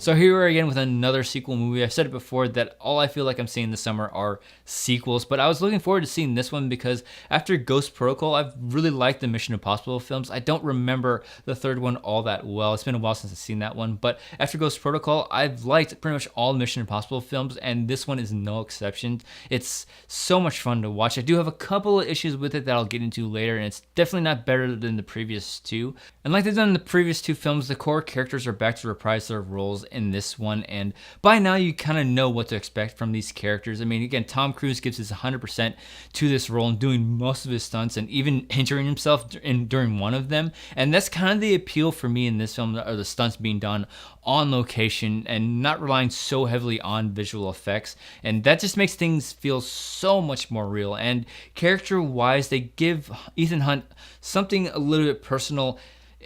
So here we are again with another sequel movie. I've said it before that all I feel like I'm seeing this summer are sequels, but I was looking forward to seeing this one because after Ghost Protocol, I've really liked the Mission Impossible films. I don't remember the third one all that well. It's been a while since I've seen that one, but after Ghost Protocol, I've liked pretty much all Mission Impossible films, and this one is no exception. It's so much fun to watch. I do have a couple of issues with it that I'll get into later, and it's definitely not better than the previous two. And like they've done in the previous two films, the core characters are back to reprise their roles in this one, and by now you kind of know what to expect from these characters. I mean, again, Tom Cruise gives his 100% to this role and doing most of his stunts and even injuring himself during one of them, and that's kind of the appeal for me in this film, are the stunts being done on location and not relying so heavily on visual effects, and that just makes things feel so much more real. And character wise, they give Ethan Hunt something a little bit personal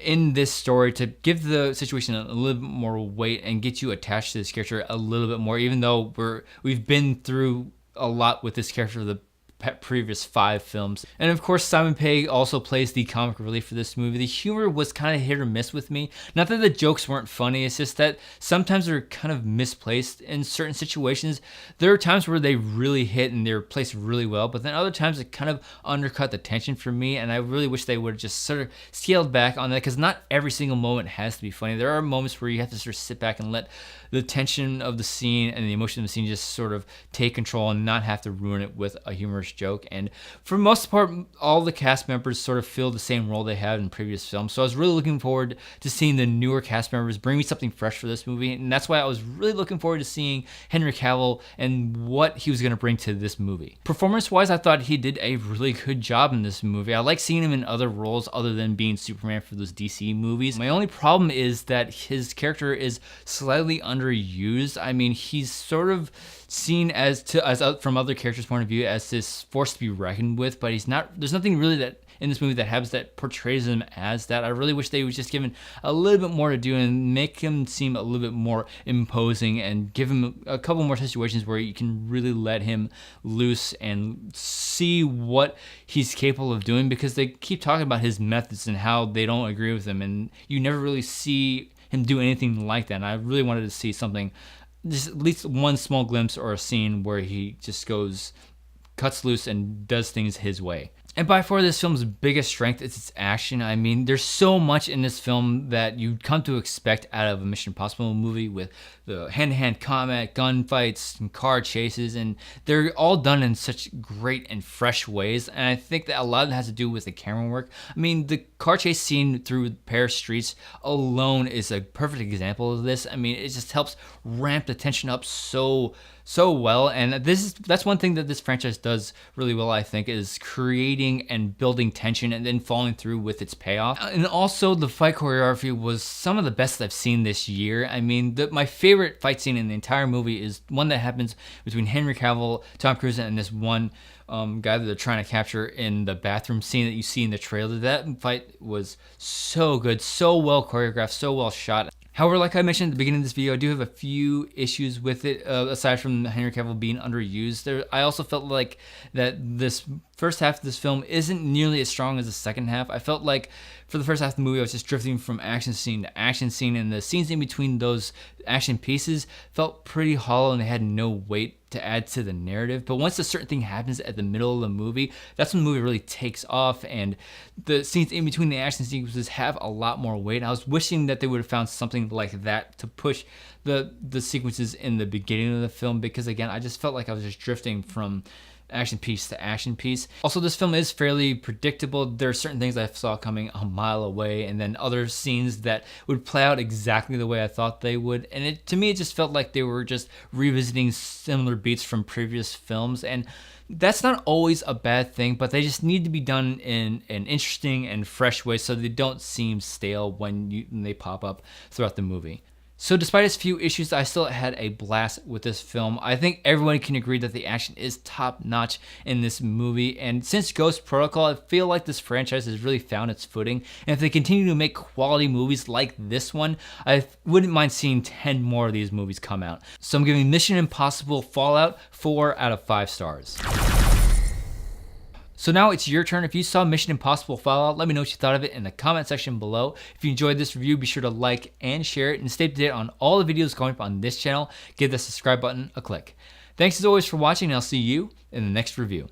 in this story to give the situation a little bit more weight and get you attached to this character a little bit more, even though we've been through a lot with this character the previous 5 films. And of course, Simon Pegg also plays the comic relief for this movie. The humor was kind of hit or miss with me. Not that the jokes weren't funny, it's just that sometimes they're kind of misplaced in certain situations. There are times where they really hit and they're placed really well, but then other times it kind of undercut the tension for me, and I really wish they would have just sort of scaled back on that, because not every single moment has to be funny. There are moments where you have to sort of sit back and let the tension of the scene and the emotion of the scene just sort of take control and not have to ruin it with a humorous joke. And for most part, all the cast members sort of fill the same role they had in previous films, so I was really looking forward to seeing the newer cast members bring me something fresh for this movie, and that's why I was really looking forward to seeing Henry Cavill and what he was going to bring to this movie. Performance wise, I thought he did a really good job in this movie. I like seeing him in other roles other than being Superman for those DC movies. My only problem is that his character is slightly underused. I mean, he's sort of seen as from other characters' point of view as this force to be reckoned with, but he's not. There's nothing really that in this movie that happens that portrays him as that. I really wish they would just give him a little bit more to do and make him seem a little bit more imposing, and give him a couple more situations where you can really let him loose and see what he's capable of doing, because they keep talking about his methods and how they don't agree with him, and you never really see him do anything like that. And I really wanted to see something, just at least one small glimpse or a scene where he just cuts loose and does things his way. And by far, this film's biggest strength is its action. I mean, there's so much in this film that you'd come to expect out of a Mission Impossible movie, with the hand-to-hand combat, gunfights, and car chases, and they're all done in such great and fresh ways, and I think that a lot of it has to do with the camera work. I mean, the car chase scene through Paris streets alone is a perfect example of this. I mean, it just helps ramp the tension up so well, and that's one thing that this franchise does really well, I think, is creating and building tension and then following through with its payoff. And also, the fight choreography was some of the best I've seen this year. I mean, my favorite fight scene in the entire movie is one that happens between Henry Cavill, Tom Cruise, and this one guy that they're trying to capture in the bathroom scene that you see in the trailer. That fight was so good, so well choreographed, so well shot. However, like I mentioned at the beginning of this video, I do have a few issues with it, aside from Henry Cavill being underused. I also felt like that this first half of this film isn't nearly as strong as the second half. I felt like for the first half of the movie, I was just drifting from action scene to action scene, and the scenes in between those action pieces felt pretty hollow and they had no weight to add to the narrative. But once a certain thing happens at the middle of the movie, that's when the movie really takes off, and the scenes in between the action sequences have a lot more weight. I was wishing that they would have found something like that to push the sequences in the beginning of the film, because again, I just felt like I was just drifting from action piece to action piece. Also, this film is fairly predictable. There are certain things I saw coming a mile away, and then other scenes that would play out exactly the way I thought they would. And to me, it just felt like they were just revisiting similar beats from previous films. And that's not always a bad thing, but they just need to be done in an interesting and fresh way so they don't seem stale when they pop up throughout the movie. So despite its few issues, I still had a blast with this film. I think everyone can agree that the action is top notch in this movie, and since Ghost Protocol, I feel like this franchise has really found its footing, and if they continue to make quality movies like this one, I wouldn't mind seeing 10 more of these movies come out. So I'm giving Mission Impossible Fallout 4 out of 5 stars. So now it's your turn. If you saw Mission Impossible Fallout, let me know what you thought of it in the comment section below. If you enjoyed this review, be sure to like and share it, and stay up to date on all the videos going up on this channel. Give the subscribe button a click. Thanks as always for watching, and I'll see you in the next review.